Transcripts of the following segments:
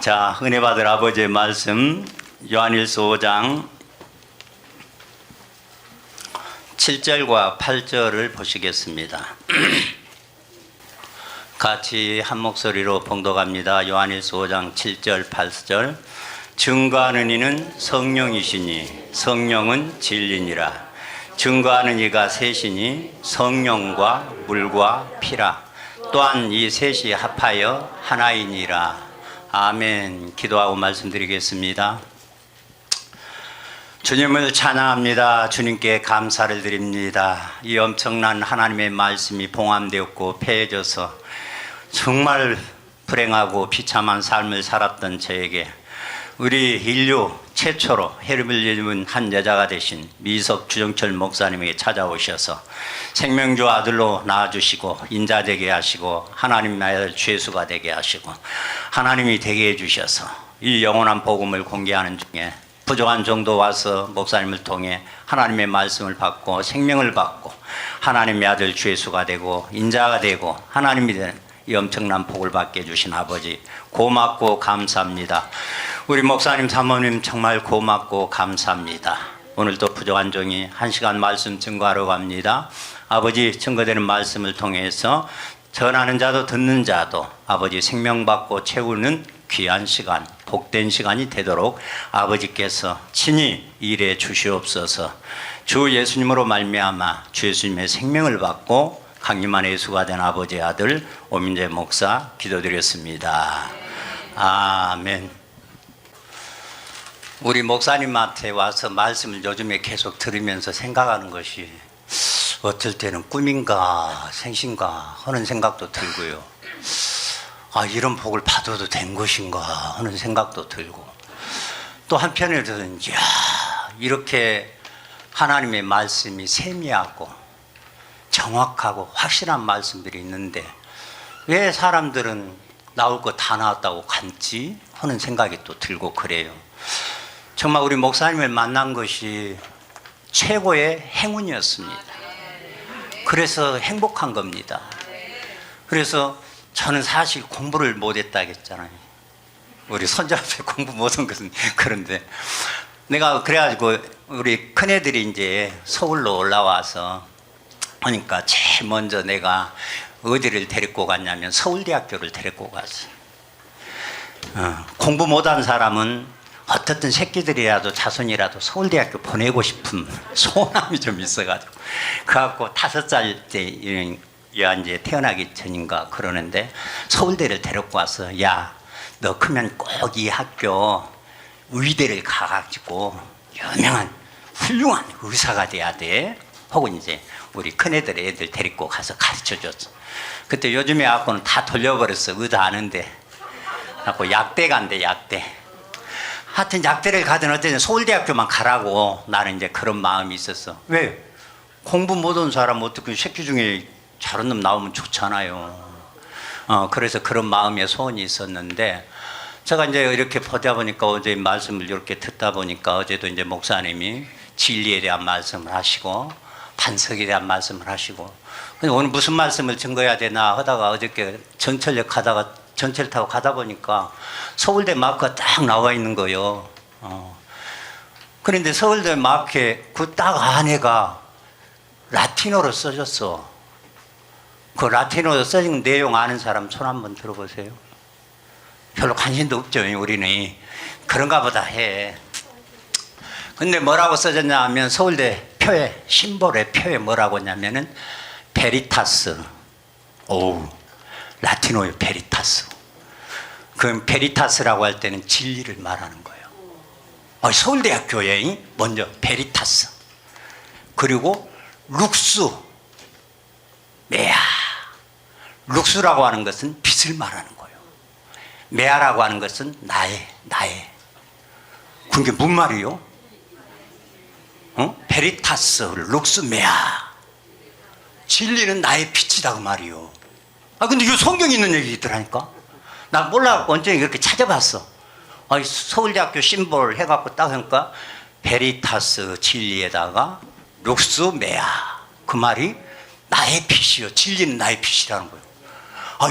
자, 은혜 받을 아버지의 말씀 요한일서 5장 7절과 8절을 보시겠습니다. 같이 한 목소리로 봉독합니다. 요한일서 5장 7절 8절. 증거하는 이는 성령이시니 성령은 진리니라. 증거하는 이가 셋이니 성령과 물과 피라. 또한 이 셋이 합하여 하나이니라. 아멘. 기도하고 말씀드리겠습니다. 주님을 찬양합니다. 주님께 감사를 드립니다. 이 엄청난 하나님의 말씀이 봉함되었고 폐해져서 정말 불행하고 비참한 삶을 살았던 저에게 우리 인류 최초로 해를 입은 한 여자가 되신 미석 주정철 목사님에게 찾아오셔서 생명주 아들로 낳아주시고 인자되게 하시고 하나님 나라의 죄수가 되게 하시고 하나님이 되게 해주셔서 이 영원한 복음을 공개하는 중에 부족한 정도 와서 목사님을 통해 하나님의 말씀을 받고 생명을 받고 하나님의 아들 죄수가 되고 인자가 되고 하나님이 되는 이 엄청난 복을 받게 해주신 아버지 고맙고 감사합니다. 우리 목사님 사모님 정말 고맙고 감사합니다. 오늘도 부족한 종이 1시간 말씀 증거하러 갑니다. 아버지 증거되는 말씀을 통해서 전하는 자도 듣는 자도 아버지 생명받고 채우는 귀한 시간 복된 시간이 되도록 아버지께서 친히 일해 주시옵소서. 주 예수님으로 말미암아 주 예수님의 생명을 받고 강림한 예수가 된 아버지의 아들 오민재 목사 기도드렸습니다. 아멘. 우리 목사님한테 와서 말씀을 요즘에 계속 들으면서 생각하는 것이 어떨 때는 꿈인가 생신가 하는 생각도 들고요. 아, 이런 복을 받아도 된 것인가 하는 생각도 들고 또 한편으로는 이야, 이렇게 하나님의 말씀이 세미하고 정확하고 확실한 말씀들이 있는데 왜 사람들은 나올 거 다 나왔다고 간지 하는 생각이 또 들고 그래요. 정말 우리 목사님을 만난 것이 최고의 행운이었습니다. 그래서 행복한 겁니다. 그래서 저는 사실 공부를 못했다 했잖아요. 우리 손자 앞에 공부 못한 것은 그런데 내가 그래가지고 우리 큰애들이 이제 서울로 올라와서 하니까 제일 먼저 내가 어디를 데리고 갔냐면 서울대학교를 데리고 갔어요. 공부 못한 사람은 어떻든 새끼들이라도 자손이라도 서울대학교 보내고 싶은 소원함이 좀 있어가지고 그래갖고 5살 때 이제 태어나기 전인가 그러는데 서울대를 데리고 와서 야, 너 크면 꼭 이 학교 의대를 가가지고 유명한 훌륭한 의사가 돼야 돼. 혹은 이제 우리 큰애들 애들 데리고 가서 가르쳐줬어. 그때 요즘에 갖고는 다 돌려버렸어. 의사 아는데 갖고 약대 간대. 약대. 하여튼 약대를 가든 어쨌든 서울대학교만 가라고 나는 이제 그런 마음이 있었어. 왜? 공부 못한 사람 어떻게 새끼 중에 잘한 놈 나오면 좋잖아요. 그래서 그런 마음의 소원이 있었는데 제가 이제 이렇게 보다 보니까 어제 말씀을 이렇게 듣다 보니까 어제도 이제 목사님이 진리에 대한 말씀을 하시고 반석에 대한 말씀을 하시고 오늘 무슨 말씀을 증거해야 되나 하다가 어저께 전철역 가다가 전철 타고 가다 보니까 서울대 마크가 딱 나와 있는 거예요. 그런데 서울대 마크에 그 딱 안에가 라틴어로 써졌어. 그 라틴어로 써진 내용 아는 사람 손 한번 들어보세요. 별로 관심도 없죠. 우리는 그런가 보다 해. 근데 뭐라고 써졌냐 하면 서울대 표에 심볼의 표에 뭐라고 하냐면은 베리타스. 오, 라틴어의 베리타스. 그 베리타스라고 할 때는 진리를 말하는 거예요. 서울대학교에 먼저 베리타스, 그리고 룩스, 메아. 룩스라고 하는 것은 빛을 말하는 거예요. 메아라고 하는 것은 나의. 그게 뭔 말이요? 베리타스, 룩스, 메아. 진리는 나의 빛이다 그 말이요. 근데 이거 성경에 있는 얘기더라니까. 나 몰라 언제 이렇게 찾아봤어. 서울대학교 심볼 해갖고 딱 하니까 베리타스 진리에다가 룩스 메아 그 말이 나의 빛이요. 진리는 나의 빛이라는 거예요.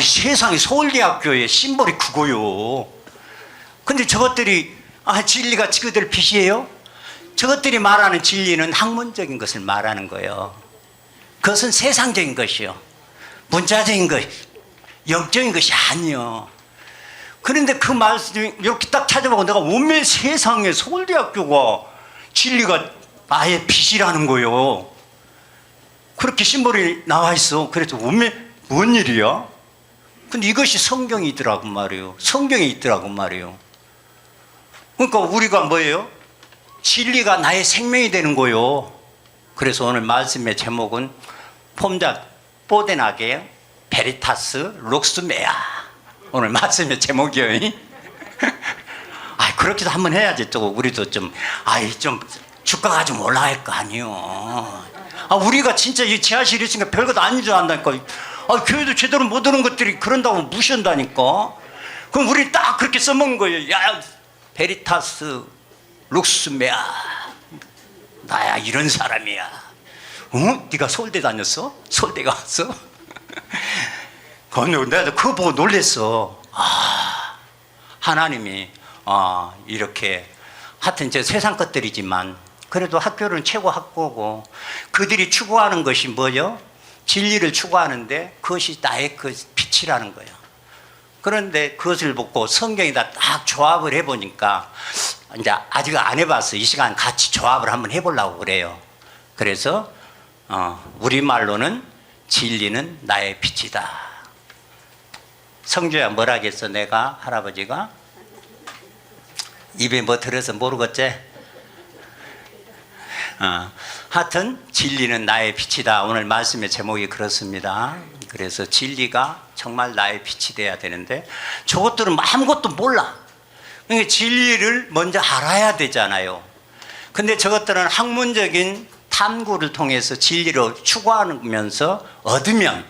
세상에 서울대학교의 심볼이 그거요. 근데 저것들이 진리가 그들 빛이에요? 저것들이 말하는 진리는 학문적인 것을 말하는 거예요. 그것은 세상적인 것이요, 문자적인 것, 영적인 것이 아니요. 그런데 그 말씀 이렇게 딱 찾아보고 내가 원매 세상에 서울대학교가 진리가 아예 빛이라는 거예요. 그렇게 심벌이 나와 있어. 그래서 원매 뭔 일이야? 근데 이것이 성경이 있더라고 말이에요. 성경에 있더라고 말이에요. 그러니까 우리가 뭐예요? 진리가 나의 생명이 되는 거예요. 그래서 오늘 말씀의 제목은 폼자 뽀데나게 베리타스 룩스메아, 오늘 말씀의 제목이에요. 그렇게도 한번 해야지. 또 우리도 좀 주가가 좀 올라갈 거 아니요. 우리가 진짜 이 지하실에 있으니까 별것도 아닌 줄 안다니까. 교회도 제대로 못 오는 것들이 그런다고 무시한다니까. 그럼 우리 딱 그렇게 써먹는 거예요. 야, 베리타스 룩스메아, 나야 이런 사람이야. 네가 서울대 다녔어? 서울대 갔어? 내가 그거 보고 놀랬어. 하나님이 이렇게 하여튼 저 세상 것들이지만 그래도 학교는 최고 학교고 그들이 추구하는 것이 뭐죠? 진리를 추구하는데 그것이 나의 그 빛이라는 거예요. 그런데 그것을 보고 성경에다 딱 조합을 해보니까, 이제 아직 안 해봤어. 이 시간 같이 조합을 한번 해보려고 그래요. 그래서 우리말로는 진리는 나의 빛이다. 성주야 뭐라겠어? 내가 할아버지가 입에 뭐 들어서 모르겠지? 하여튼 진리는 나의 빛이다. 오늘 말씀의 제목이 그렇습니다. 그래서 진리가 정말 나의 빛이 돼야 되는데 저것들은 아무것도 몰라. 그러니까 진리를 먼저 알아야 되잖아요. 근데 저것들은 학문적인 탐구를 통해서 진리를 추구하면서 얻으면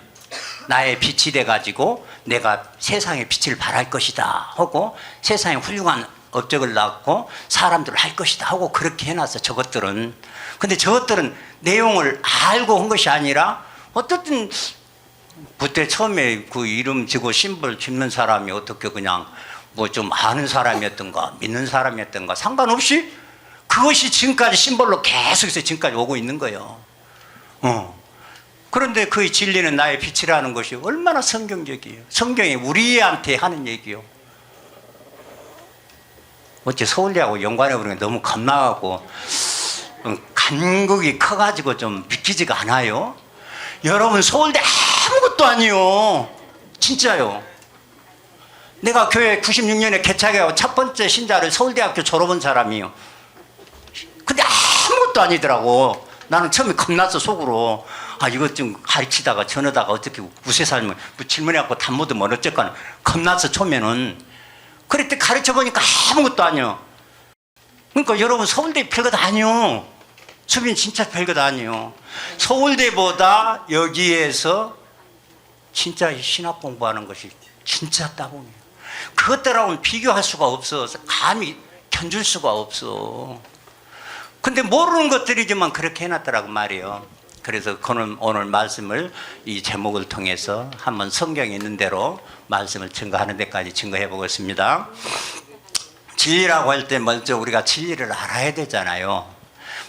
나의 빛이 돼가지고 내가 세상에 빛을 발할 것이다 하고 세상에 훌륭한 업적을 낳고 사람들을 할 것이다 하고 그렇게 해놨어 저것들은. 근데 저것들은 내용을 알고 한 것이 아니라 어떻든 그때 처음에 그 이름 지고 심벌 짓는 사람이 어떻게 그냥 뭐 좀 아는 사람이었던가 믿는 사람이었던가 상관없이 그것이 지금까지 심벌로 계속해서 지금까지 오고 있는 거예요. 그런데 그 진리는 나의 빛이라는 것이 얼마나 성경적이에요. 성경이 우리한테 하는 얘기요. 어째 서울대하고 연관해보는 게 너무 겁나갖고 간극이 커가지고 좀 믿기지가 않아요. 여러분 서울대 아무것도 아니요. 진짜요. 내가 교회 96년에 개척하고 첫 번째 신자를 서울대학교 졸업한 사람이요. 근데 아무것도 아니더라고. 나는 처음에 겁났어 속으로. 이것 좀 가르치다가 전하다가 어떻게 우세 살면 뭐 질문해갖고 단모도 뭐 어쨌거나 겁났어 처음에는. 그랬더니 가르쳐보니까 아무것도 아니요. 그러니까 여러분 서울대 별것 아니요. 수빈 진짜 별것 아니요. 서울대보다 여기에서 진짜 신학 공부하는 것이 진짜 따봉이에요. 그것들하고는 비교할 수가 없어. 감히 견줄 수가 없어. 근데 모르는 것들이지만 그렇게 해놨더라고 말이에요. 그래서 오늘 말씀을 이 제목을 통해서 한번 성경에 있는 대로 말씀을 증거하는 데까지 증거해 보겠습니다. 진리라고 할 때 먼저 우리가 진리를 알아야 되잖아요.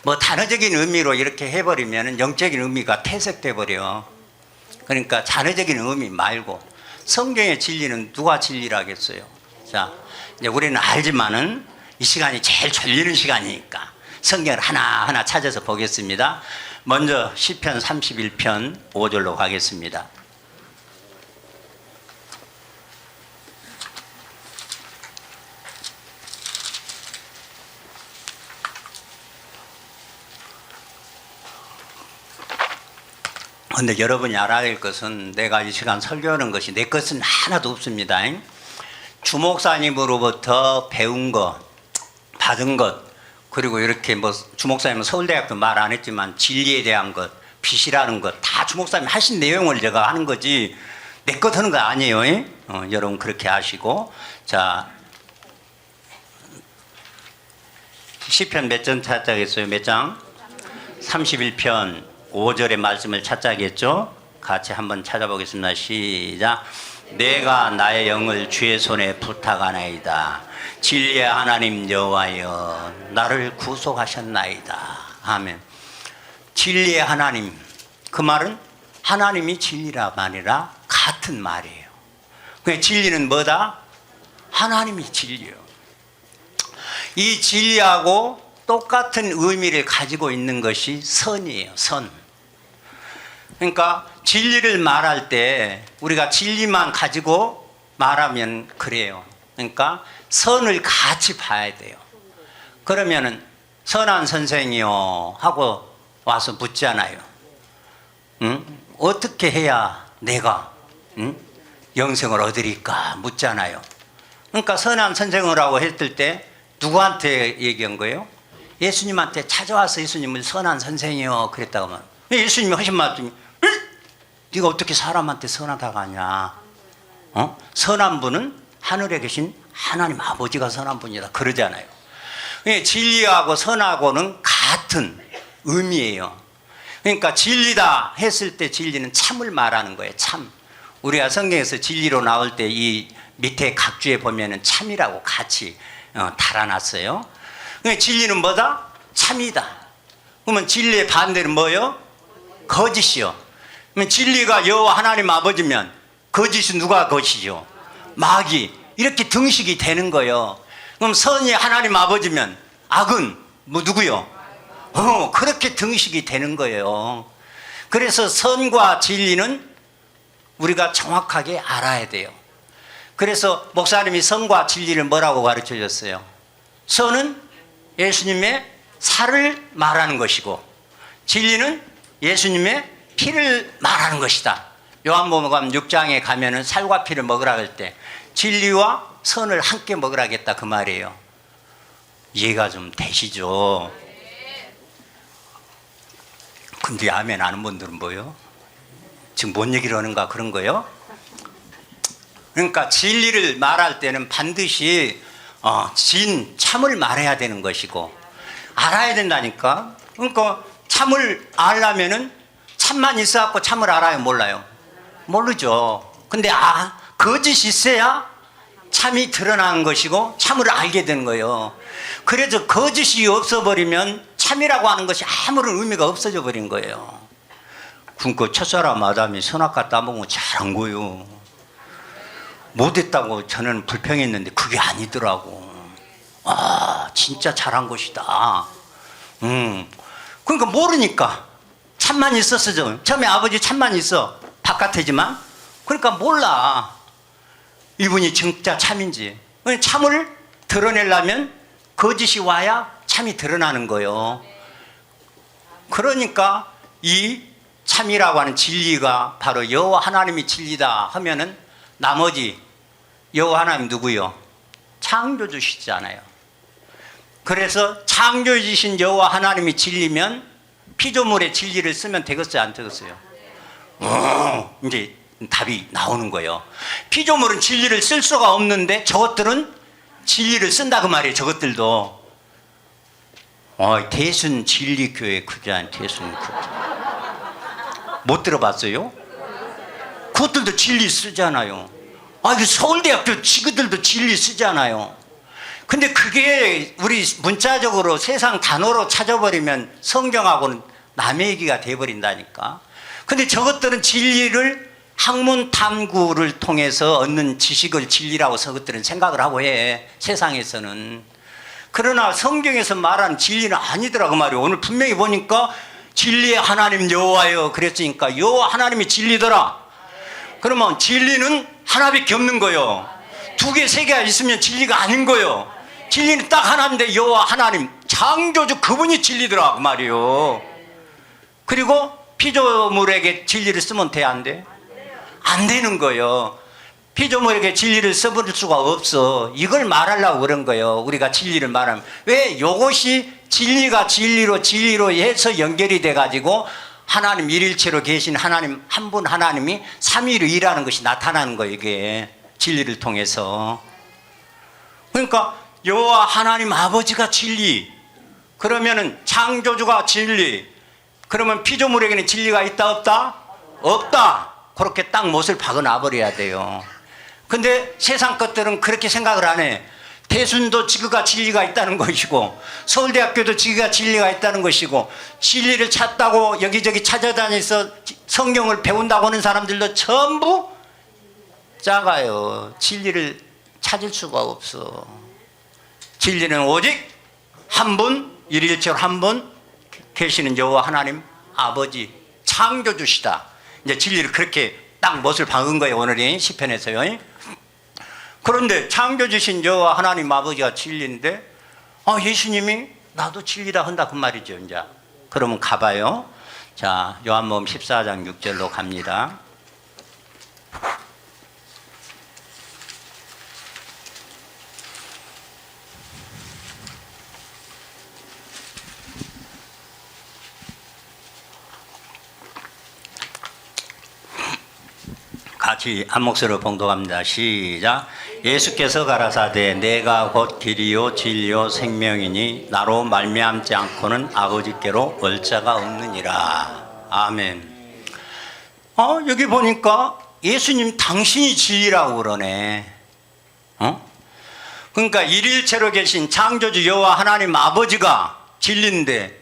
뭐 단어적인 의미로 이렇게 해버리면 영적인 의미가 퇴색돼 버려. 그러니까 단어적인 의미 말고 성경의 진리는 누가 진리라겠어요? 자, 이제 우리는 알지만은 이 시간이 제일 졸리는 시간이니까 성경을 하나하나 찾아서 보겠습니다. 먼저 시편 31편 5절로 가겠습니다. 근데 여러분이 알아야 할 것은 내가 이 시간 설교하는 것이 내 것은 하나도 없습니다. 주목사님으로부터 배운 것, 받은 것, 그리고 이렇게 뭐 주목사님은 서울대학교 말 안 했지만 진리에 대한 것, 빛이라는 것 다 주목사님 하신 내용을 제가 하는 거지 내 것 하는 거 아니에요. 여러분 그렇게 아시고. 자, 시편 몇 장 찾자겠어요? 몇 장? 31편 5절의 말씀을 찾자겠죠? 같이 한번 찾아보겠습니다. 시작. 내가 나의 영을 주의 손에 부탁하나이다. 진리의 하나님 여호와여 나를 구속하셨나이다. 아멘. 진리의 하나님, 그 말은 하나님이 진리라 말이라 같은 말이에요. 그 진리는 뭐다? 하나님이 진리요. 이 진리하고 똑같은 의미를 가지고 있는 것이 선이에요. 선. 그러니까 진리를 말할 때 우리가 진리만 가지고 말하면 그래요. 그러니까 선을 같이 봐야 돼요. 그러면은 선한 선생이요 하고 와서 묻잖아요. 응? 어떻게 해야 내가 영생을 얻으리까 묻잖아요. 그러니까 선한 선생이라고 했을 때 누구한테 얘기한 거예요? 예수님한테 찾아와서 예수님을 선한 선생이요 그랬다고 하면 예수님이 하신 말씀이 네가 어떻게 사람한테 선하다고 하냐? 선한 분은 하늘에 계신 하나님 아버지가 선한 분이다 그러잖아요. 진리하고 선하고는 같은 의미예요. 그러니까 진리다 했을 때 진리는 참을 말하는 거예요. 참. 우리가 성경에서 진리로 나올 때 이 밑에 각주에 보면은 참이라고 같이 달아놨어요. 진리는 뭐다? 참이다. 그러면 진리의 반대는 뭐요? 거짓이요. 그러면 진리가 여호와 하나님 아버지면 거짓은 누가 거짓이죠? 마귀. 이렇게 등식이 되는 거예요. 그럼 선이 하나님 아버지면 악은 뭐 누구요? 그렇게 등식이 되는 거예요. 그래서 선과 진리는 우리가 정확하게 알아야 돼요. 그래서 목사님이 선과 진리를 뭐라고 가르쳐 줬어요? 선은 예수님의 살을 말하는 것이고 진리는 예수님의 피를 말하는 것이다. 요한복음 6장에 가면은 살과 피를 먹으라 할 때 진리와 선을 함께 먹으라겠다 그 말이에요. 이해가 좀 되시죠? 근데 아멘 아는 분들은 뭐요? 지금 뭔 얘기를 하는가 그런 거요? 그러니까 진리를 말할 때는 반드시 참을 말해야 되는 것이고 알아야 된다니까. 그러니까 참을 알려면은 참만 있어갖고 참을 알아요? 몰라요? 모르죠. 근데 거짓이 있어야 참이 드러나는 것이고 참을 알게 되는 거예요. 그래서 거짓이 없어버리면 참이라고 하는 것이 아무런 의미가 없어져 버린 거예요. 그러니까 첫사람 아담이 선악과 따먹으면 잘한 거예요. 못했다고 저는 불평했는데 그게 아니더라고. 진짜 잘한 것이다. 그러니까 모르니까 참만 있었어. 처음에 아버지 참만 있어. 바깥이지만 그러니까 몰라. 이분이 진짜 참인지. 참을 드러내려면 거짓이 와야 참이 드러나는 거예요. 그러니까 이 참이라고 하는 진리가 바로 여호와 하나님이 진리다 하면은 나머지 여호와 하나님 누구요? 창조주시잖아요. 그래서 창조주신 여호와 하나님이 진리면 피조물의 진리를 쓰면 되겠어요? 안 되겠어요? 이제 답이 나오는 거예요. 피조물은 진리를 쓸 수가 없는데 저것들은 진리를 쓴다 그 말이에요. 저것들도. 대순 진리교회 그자는 대순교회 못 들어봤어요? 그것들도 진리 쓰잖아요. 서울대학교 친구들도 진리 쓰잖아요. 근데 그게 우리 문자적으로 세상 단어로 찾아버리면 성경하고는 남의 얘기가 돼버린다니까. 근데 저것들은 진리를 학문 탐구를 통해서 얻는 지식을 진리라고 저것들은 생각을 하고 해. 세상에서는. 그러나 성경에서 말하는 진리는 아니더라고 말이에요. 오늘 분명히 보니까 진리의 하나님 여호와여 그랬으니까 여호와 하나님이 진리더라. 그러면 진리는 하나밖에 없는 거예요. 두 개, 세 개가 있으면 진리가 아닌 거예요. 진리는 딱 하나인데 여호와 하나님 창조주 그분이 진리더라 그 말이에요. 그리고 피조물에게 진리를 쓰면 돼 안 돼? 안 되는 거예요. 피조물에게 진리를 써버릴 수가 없어. 이걸 말하려고 그런 거예요. 우리가 진리를 말하면. 왜? 이것이 진리가 진리로 해서 연결이 돼가지고 하나님 일일체로 계신 하나님 한 분 하나님이 삼위로 일하는 것이 나타나는 거예요. 이게 진리를 통해서. 그러니까 여호와 하나님 아버지가 진리. 그러면은 창조주가 진리. 그러면 피조물에게는 진리가 있다 없다? 없다. 그렇게 딱 못을 박아놔 버려야 돼요. 근데 세상 것들은 그렇게 생각을 안 해. 대순도 지그가 진리가 있다는 것이고 서울대학교도 지그가 진리가 있다는 것이고 진리를 찾다고 여기저기 찾아다니서 성경을 배운다고 하는 사람들도 전부 작아요. 진리를 찾을 수가 없어. 진리는 오직 한 분, 일일체로 한 분 계시는 여호와 하나님 아버지 창조주시다. 이제 진리를 그렇게 딱 못을 박은 거예요. 오늘이 시편에서요. 그런데 창조주신 여호와 하나님 아버지가 진리인데 예수님이 나도 진리다 한다 그 말이죠. 이제 그러면 가봐요. 자, 요한복음 14장 6절로 갑니다. 같이 한 목소리로 봉독합니다. 시작. 예수께서 가라사대 내가 곧 길이요 진리요 생명이니 나로 말미암지 않고는 아버지께로 올 자가 없느니라. 아멘. 여기 보니까 예수님 당신이 진리라고 그러네. 그러니까 일일체로 계신 창조주 여호와 하나님 아버지가 진리인데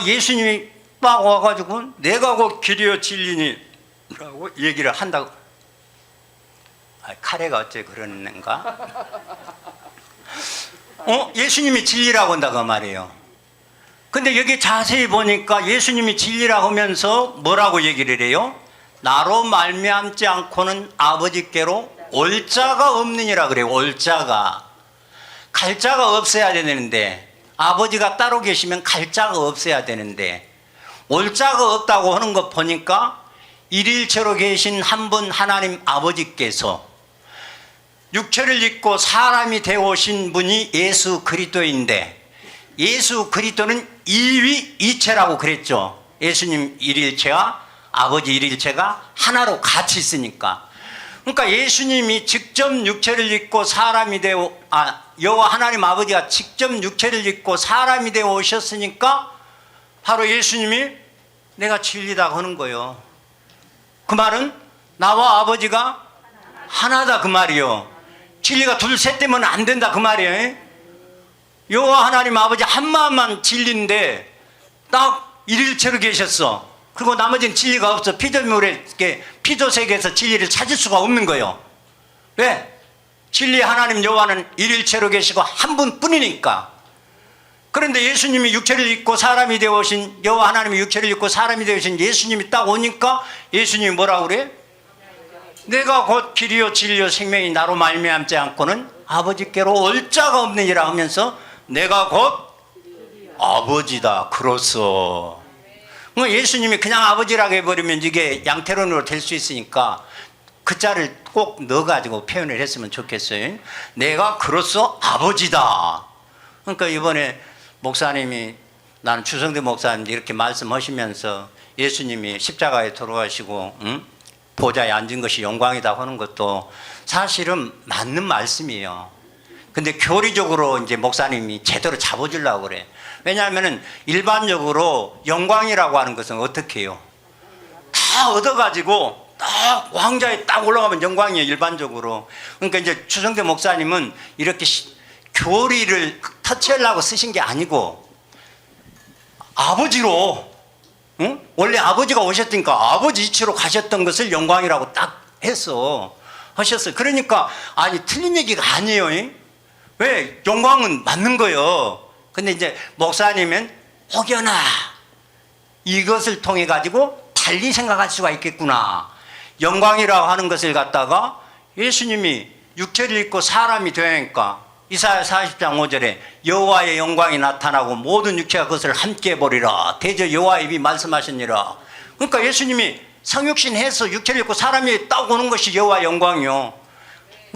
예수님이 딱 와가지고 내가 곧 길이요 진리니 라고 얘기를 한다고. 카레가 어째 그러는가? 예수님이 진리라고 한다고 말이에요. 근데 여기 자세히 보니까 예수님이 진리라고 하면서 뭐라고 얘기를 해요? 나로 말미암지 않고는 아버지께로 올 자가 없느니라 그래요. 올 자가. 갈 자가 없어야 되는데 아버지가 따로 계시면 갈 자가 없어야 되는데 올 자가 없다고 하는 거 보니까 일일체로 계신 한 분 하나님 아버지께서 육체를 입고 사람이 되어 오신 분이 예수 그리스도인데 예수 그리스도는 이위이체라고 그랬죠. 예수님 일일체와 아버지 일일체가 하나로 같이 있으니까. 그러니까 예수님이 직접 육체를 입고 사람이 되어 여호와 하나님 아버지가 직접 육체를 입고 사람이 되어 오셨으니까 바로 예수님이 내가 진리다 하는 거예요. 그 말은 나와 아버지가 하나다 그 말이요. 진리가 둘 셋 되면 안 된다 그 말이에요. 여호와 하나님 아버지 한 마음만 진리인데 딱 일일체로 계셨어. 그리고 나머지는 진리가 없어. 피조 세계에서 진리를 찾을 수가 없는 거예요. 왜? 진리 하나님 여호와는 일일체로 계시고 한 분뿐이니까. 그런데 예수님이 육체를 입고 사람이 되어 오신 여호와 하나님이 육체를 입고 사람이 되어 오신 예수님이 딱 오니까 예수님이 뭐라고 그래? 내가 곧 길이요 진리요 생명이 나로 말미암지 않고는 아버지께로 올 자가 없느니라 하면서 내가 곧 아버지다. 그렇소. 예수님이 그냥 아버지라고 해버리면 이게 양태론으로 될 수 있으니까 그 자를 꼭 넣어가지고 표현을 했으면 좋겠어요. 내가 그렇소 아버지다. 그러니까 이번에 목사님이 나는 주성대 목사님 이렇게 말씀하시면서 예수님이 십자가에 돌아가시고 보좌에 앉은 것이 영광이다 하는 것도 사실은 맞는 말씀이에요. 근데 교리적으로 이제 목사님이 제대로 잡아주려고 그래. 왜냐하면은 일반적으로 영광이라고 하는 것은 어떻게 해요? 다 얻어가지고 딱 왕좌에 딱 올라가면 영광이에요, 일반적으로. 그러니까 이제 추성대 목사님은 이렇게 교리를 터치하려고 쓰신 게 아니고 아버지로, 원래 아버지가 오셨으니까 아버지 이치로 가셨던 것을 영광이라고 딱 했어. 하셨어요. 그러니까 아니 틀린 얘기가 아니에요. 왜? 영광은 맞는 거예요. 근데 이제 목사님은 혹여나 이것을 통해 가지고 달리 생각할 수가 있겠구나. 영광이라고 하는 것을 갖다가 예수님이 육체를 입고 사람이 되니까 이사야 40장 5절에 여호와의 영광이 나타나고 모든 육체가 그것을 함께 보리라. 대저 여호와의 입이 말씀하시니라. 그러니까 예수님이 성육신 해서 육체를 입고 사람이 딱 오는 것이 여호와의 영광이요.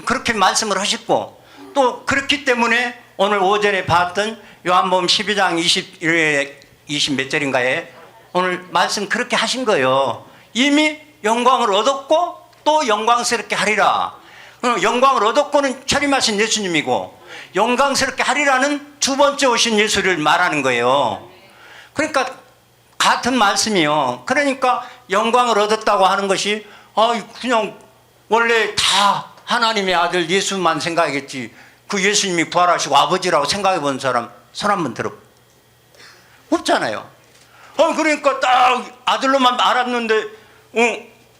그렇게 말씀을 하셨고 또 그렇기 때문에 오늘 오전에 봤던 요한복음 12장 20 몇 절인가에 오늘 말씀 그렇게 하신 거예요. 이미 영광을 얻었고 또 영광스럽게 하리라. 영광을 얻었고는 철임하신 예수님이고 영광스럽게 하리라는 두 번째 오신 예수를 말하는 거예요. 그러니까 같은 말씀이요. 그러니까 영광을 얻었다고 하는 것이 그냥 원래 다 하나님의 아들 예수만 생각했지 그 예수님이 부활하시고 아버지라고 생각해 본 사람 손 한번 들어. 없잖아요. 그러니까 딱 아들로만 알았는데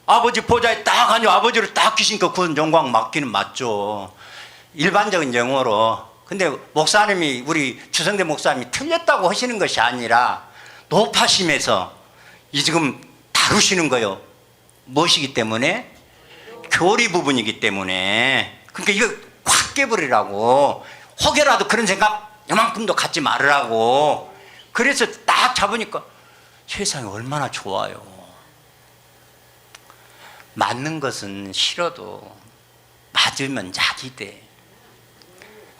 아버지 보좌에 딱 앉아 아버지를 딱 귀신니까 그 영광 맡기는 맞죠. 일반적인 영어로. 근데 목사님이 우리 주성대 목사님이 틀렸다고 하시는 것이 아니라 높아심에서 이 지금 다루시는 거예요. 무엇이기 때문에? 교리 부분이기 때문에. 그러니까 이거 확 깨버리라고. 혹여라도 그런 생각 요만큼도 갖지 말으라고. 그래서 딱 잡으니까 세상이 얼마나 좋아요. 맞는 것은 싫어도 맞으면 약이 돼.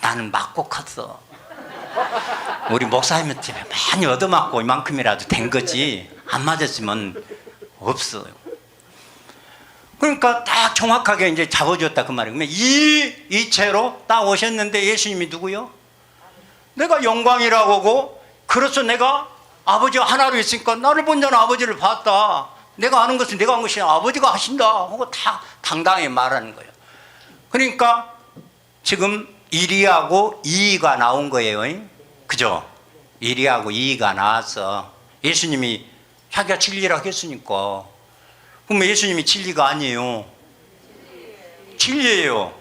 나는 맞고 컸어. 우리 목사님한테 많이 얻어맞고 이만큼이라도 된 거지 안 맞았으면 없어요. 그러니까 딱 정확하게 이제 잡아줬다 그 말이에요. 그러면 이 이체로 딱 오셨는데 예수님이 누구요? 내가 영광이라고 하고 그래서 내가 아버지가 하나로 있으니까 나를 본 자는 아버지를 봤다. 내가 아는 것은 내가 한 것이 아버지가 하신다 하고 다 당당히 말하는 거예요. 그러니까 지금 1위하고 2위가 나온 거예요. 그죠? 1위하고 2위가 나와서 예수님이 자기가 진리라고 했으니까. 그러면 예수님이 진리가 아니에요. 진리예요.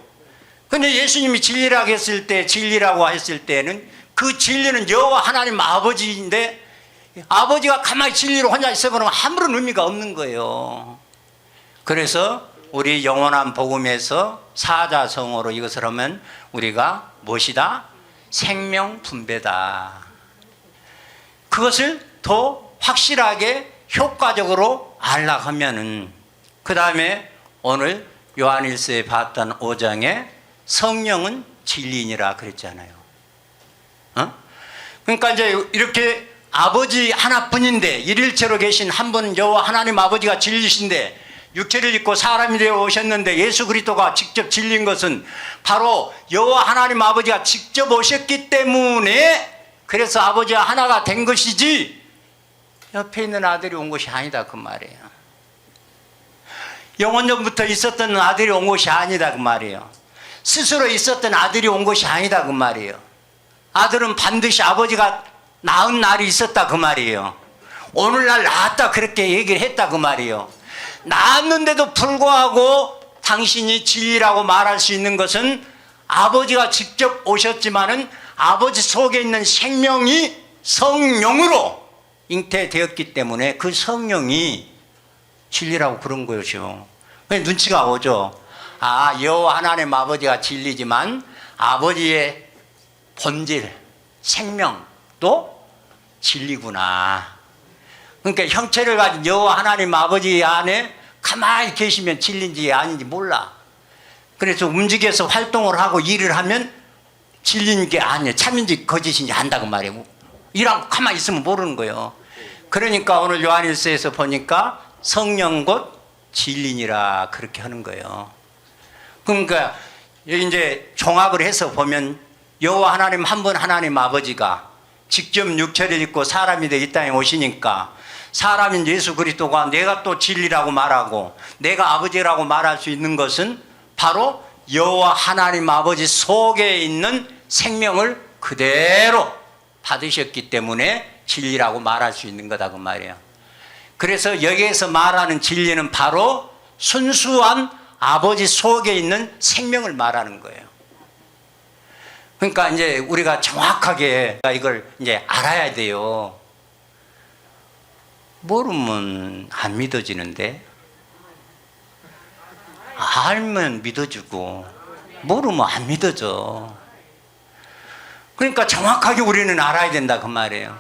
근데 예수님이 진리라고 했을 때, 진리라고 했을 때는 그 진리는 여호와 하나님 아버지인데 아버지가 가만히 진리로 혼자 있어버리면 아무런 의미가 없는 거예요. 그래서 우리 영원한 복음에서 사자성어로 이것을 하면 우리가 무엇이다? 생명분배다. 그것을 더 확실하게 효과적으로 알라 하면은 그 다음에 오늘 요한일서에 봤던 5장에 성령은 진리니라 그랬잖아요. 그러니까 이제 이렇게 아버지 하나뿐인데 일일체로 계신 한 분 여호와 하나님 아버지가 진리신데 육체를 입고 사람이 되어 오셨는데 예수 그리스도가 직접 진리인 것은 바로 여호와 하나님 아버지가 직접 오셨기 때문에 그래서 아버지와 하나가 된 것이지 옆에 있는 아들이 온 것이 아니다 그 말이에요. 영원전부터 있었던 아들이 온 것이 아니다 그 말이에요. 스스로 있었던 아들이 온 것이 아니다 그 말이에요. 아들은 반드시 아버지가 낳은 날이 있었다 그 말이에요. 오늘날 낳았다 그렇게 얘기를 했다 그 말이에요. 낳았는데도 불구하고 당신이 진리라고 말할 수 있는 것은 아버지가 직접 오셨지만은 아버지 속에 있는 생명이 성령으로 잉태되었기 때문에 그 성령이 진리라고 그런 거죠. 눈치가 오죠. 여호와 하나님 아버지가 진리지만 아버지의 본질, 생명도 진리구나. 그러니까 형체를 가진 여호와 하나님 아버지 안에 가만히 계시면 진리인지 아닌지 몰라. 그래서 움직여서 활동을 하고 일을 하면 진리인 게 아니에요. 참인지 거짓인지 안다고 말이에요. 일하고 가만히 있으면 모르는 거예요. 그러니까 오늘 요한일서에서 보니까 성령 곧 진리니라 그렇게 하는 거예요. 그러니까 여기 이제 종합을 해서 보면 여호와 하나님 한 분 하나님 아버지가 직접 육체를 입고 사람이 되어 이 땅에 오시니까 사람인 예수 그리스도가 내가 또 진리라고 말하고 내가 아버지라고 말할 수 있는 것은 바로 여호와 하나님 아버지 속에 있는 생명을 그대로 받으셨기 때문에 진리라고 말할 수 있는 거다 그 말이에요. 그래서 여기에서 말하는 진리는 바로 순수한 아버지 속에 있는 생명을 말하는 거예요. 그러니까 이제 우리가 정확하게 이걸 이제 알아야 돼요. 모르면 안 믿어지는데 알면 믿어지고 모르면 안 믿어져. 그러니까 정확하게 우리는 알아야 된다 그 말이에요.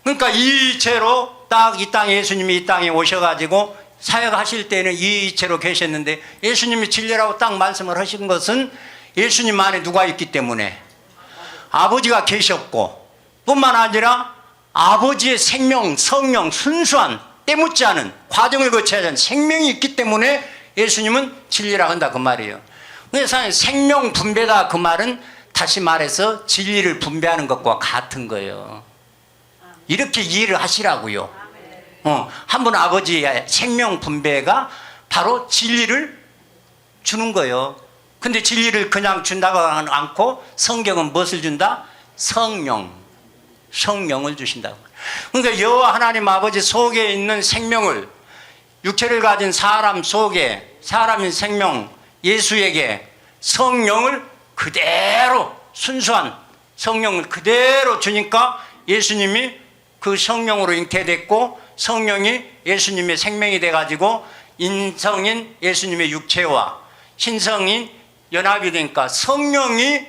그러니까 이 이체로 딱 이 땅에 예수님이 이 땅에 오셔가지고 사역하실 때는 이 이체로 계셨는데 예수님이 진리라고 딱 말씀을 하신 것은 예수님 안에 누가 있기 때문에 아버지가 계셨고 뿐만 아니라 아버지의 생명, 성령, 순수한 때묻지 않은 과정을 거쳐야 하는 생명이 있기 때문에 예수님은 진리라고 한다 그 말이에요. 그래서 생명 분배다 그 말은 다시 말해서 진리를 분배하는 것과 같은 거예요. 이렇게 이해를 하시라고요. 한 분 아버지의 생명 분배가 바로 진리를 주는 거예요. 근데 진리를 그냥 준다고 않고 성경은 무엇을 준다? 성령. 성령을 주신다고. 그러니까 여호와 하나님 아버지 속에 있는 생명을, 육체를 가진 사람 속에, 사람인 생명 예수에게 성령을 그대로, 순수한 성령을 그대로 주니까 예수님이 그 성령으로 잉태됐고, 성령이 예수님의 생명이 돼가지고 인성인 예수님의 육체와 신성인 연합이 되니까, 성령이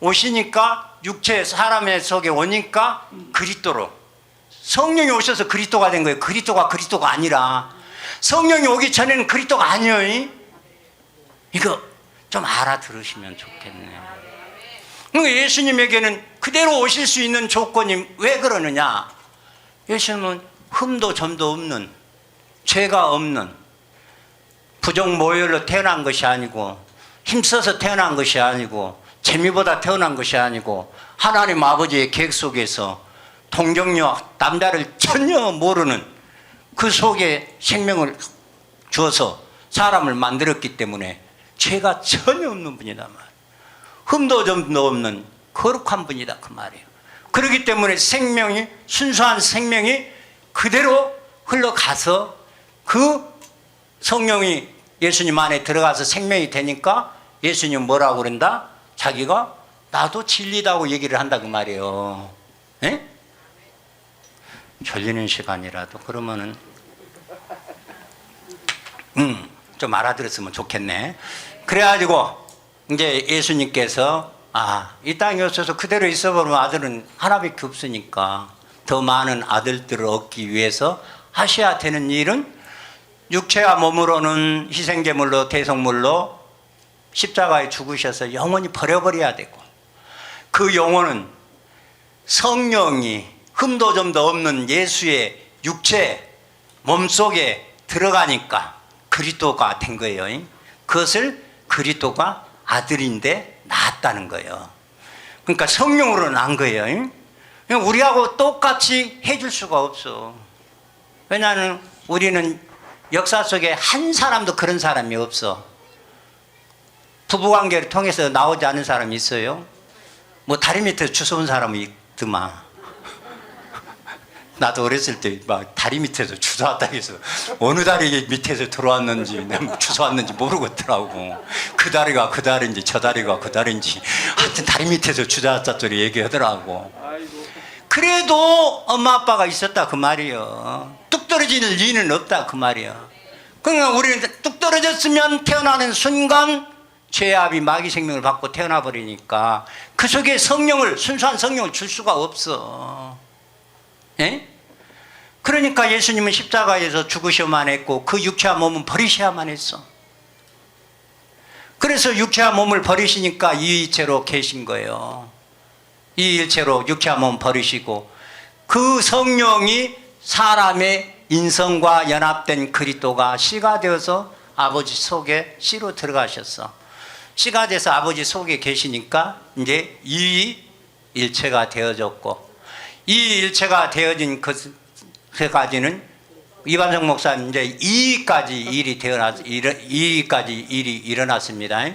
오시니까 육체 사람의 속에 오니까 그리스도로, 성령이 오셔서 그리스도가 된 거예요. 그리스도가 아니라, 성령이 오기 전에는 그리스도가 아니에요. 이거 좀 알아들으시면 좋겠네. 그러니까 예수님에게는 그대로 오실 수 있는 조건이 왜 그러느냐? 예수님은 흠도 점도 없는, 죄가 없는, 부정모혈로 태어난 것이 아니고, 힘써서 태어난 것이 아니고, 재미보다 태어난 것이 아니고, 하나님 아버지의 계획 속에서 동정녀 남자를 전혀 모르는 그 속에 생명을 주어서 사람을 만들었기 때문에 죄가 전혀 없는 분이다 말. 흠도 점도 없는 거룩한 분이다 그 말이에요. 그렇기 때문에 생명이, 순수한 생명이 그대로 흘러가서 그 성령이 예수님 안에 들어가서 생명이 되니까 예수님 뭐라고 그런다? 자기가 나도 진리다고 얘기를 한다 그 말이에요. 예? 졸리는 시간이라도 그러면은 좀 알아들었으면 좋겠네. 그래가지고 이제 예수님께서 이 땅에 오셔서 그대로 있어보면 아들은 하나밖에 없으니까 더 많은 아들들을 얻기 위해서 하셔야 되는 일은 육체와 몸으로는 희생제물로 대속물로 십자가에 죽으셔서 영원히 버려버려야 되고, 그 영혼은 성령이 흠도 점도 없는 예수의 육체 몸속에 들어가니까 그리스도가 된 거예요. 그것을 그리스도가 아들인데 낳았다는 거예요. 그러니까 성령으로 난 거예요. 우리하고 똑같이 해줄 수가 없어. 왜냐하면 우리는 역사 속에 한 사람도 그런 사람이 없어. 부부관계를 통해서 나오지 않은 사람이 있어요? 뭐 다리 밑에서 주워온 사람이 있더만. 나도 어렸을 때 막 다리 밑에서 주워왔다 해서 어느 다리 밑에서 들어왔는지 주워왔는지 모르겠더라고. 그 다리가 그 다리인지 저 다리가 그 다리인지 하여튼 다리 밑에서 주워왔다 소리 얘기하더라고. 그래도 엄마 아빠가 있었다 그 말이에요. 뚝 떨어지는 리는 없다 그 말이에요. 그러니까 우리는 뚝 떨어졌으면 태어나는 순간 죄압이 마귀 생명을 받고 태어나 버리니까 그 속에 성령을, 순수한 성령을 줄 수가 없어. 예? 그러니까 예수님은 십자가에서 죽으셔야만 했고 그 육체와 몸은 버리셔야만 했어. 그래서 육체와 몸을 버리시니까 이 일체로 계신 거예요. 이 일체로 육체와 몸 버리시고 그 성령이 사람의 인성과 연합된 그리스도가 씨가 되어서 아버지 속에 씨로 들어가셨어. 씨가 돼서 아버지 속에 계시니까 이제 이 일체가 되어졌고, 이 일체가 되어진 그까지는 이반성 목사님 이제 이까지 일이 일어났습니다.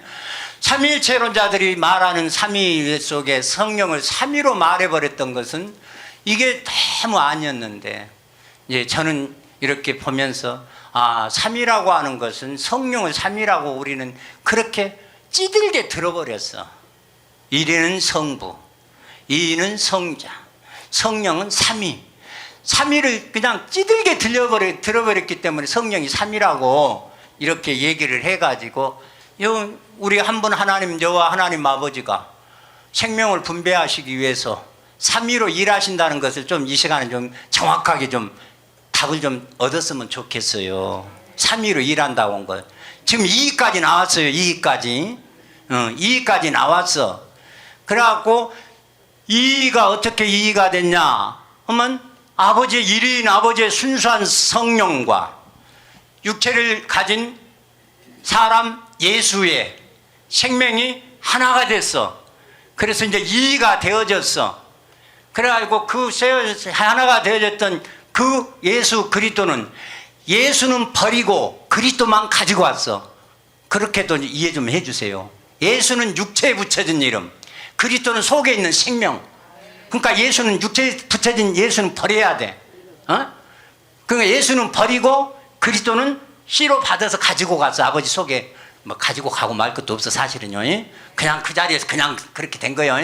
삼위일체론자들이 말하는 삼위일 속에 성령을 삼위로 말해버렸던 것은 이게 너무 아니었는데, 이제 저는 이렇게 보면서 삼위라고 하는 것은 성령을 삼위라고 우리는 그렇게 찌들게 들어버렸어. 1위는 성부, 2위는 성자, 성령은 삼위. 삼위를 그냥 찌들게 들어버렸기 때문에 성령이 삼위라고 이렇게 얘기를 해가지고, 우리 한 분 하나님 여호와 하나님 아버지가 생명을 분배하시기 위해서 삼위로 일하신다는 것을 좀 이 시간에 좀 정확하게 좀 답을 좀 얻었으면 좋겠어요. 삼위로 일한다고 한 거. 지금 2위까지 나왔어요. 2위까지. 2위까지 나왔어. 그래갖고 2위가 어떻게 2위가 됐냐 하면 아버지의 1위인 아버지의 순수한 성령과 육체를 가진 사람 예수의 생명이 하나가 됐어. 그래서 이제 2위가 되어졌어. 그래가지고 그 하나가 되어졌던 그 예수 그리스도는 예수는 버리고 그리스도만 가지고 왔어. 그렇게도 이해 좀 해주세요. 예수는 육체에 붙여진 이름, 그리스도는 속에 있는 생명. 그러니까 예수는 육체에 붙여진 예수는 버려야 돼. 그러니까 예수는 버리고 그리스도는 씨로 받아서 가지고 가서 아버지 속에 뭐 가지고 가고 말 것도 없어 사실은요. 그냥 그 자리에서 그냥 그렇게 된 거예요.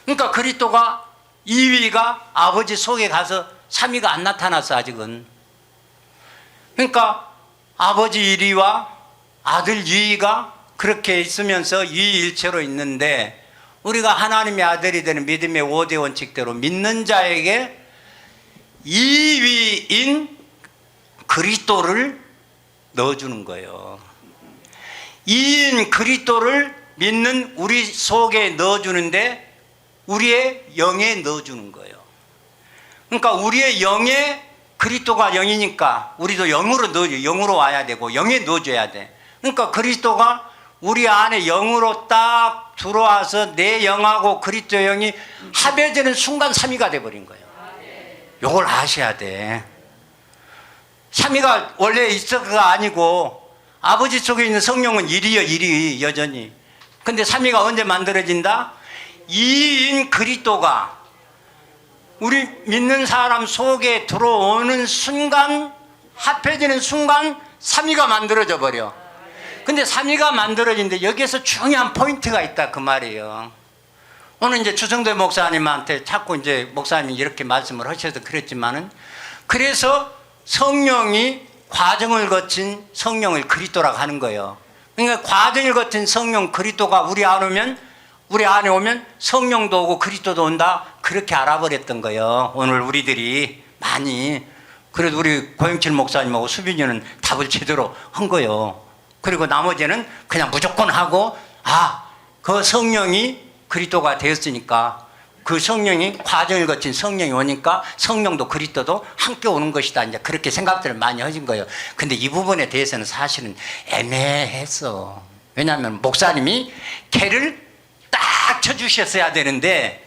그러니까 그리스도가 2위가 아버지 속에 가서 3위가 안 나타났어 아직은. 그러니까 아버지 1위와 아들 2위가 그렇게 있으면서 유일체로 있는데, 우리가 하나님의 아들이 되는 믿음의 5대 원칙대로 믿는 자에게 2위인 그리스도를 넣어주는 거예요. 2위인 그리스도를 믿는 우리 속에 넣어주는데 우리의 영에 넣어주는 거예요. 그러니까 우리의 영에 그리스도가 영이니까 우리도 영으로 넣어줘. 영으로 와야 되고 영에 넣어줘야 돼. 그러니까 그리스도가 우리 안에 영으로 딱 들어와서 내 영하고 그리스도 영이 합해지는 순간 3위가 돼버린 거예요. 요걸 아셔야 돼. 3위가 원래 있어가 아니고 아버지 속에 있는 성령은 1위요, 1위 여전히. 근데 3위가 언제 만들어진다? 2인 그리스도가 우리 믿는 사람 속에 들어오는 순간, 합해지는 순간 3위가 만들어져 버려. 근데 3위가 만들어진데 여기에서 중요한 포인트가 있다 그 말이에요. 오늘 이제 주성대 목사님한테 자꾸 이제 목사님이 이렇게 말씀을 하셔서 그랬지만은, 그래서 성령이 과정을 거친 성령을 그리스도라고 하는 거예요. 그러니까 과정을 거친 성령 그리스도가 우리 안에 오면 성령도 오고 그리스도도 온다, 그렇게 알아버렸던 거예요. 오늘 우리들이 많이. 그래도 우리 고영칠 목사님하고 수빈이는 답을 제대로 한 거예요. 그리고 나머지는 그냥 무조건 하고, 그 성령이 그리스도가 되었으니까, 그 성령이 과정을 거친 성령이 오니까 성령도 그리스도도 함께 오는 것이다, 이제 그렇게 생각들을 많이 하신 거예요. 근데 이 부분에 대해서는 사실은 애매했어. 왜냐하면 목사님이 개를 딱 쳐주셨어야 되는데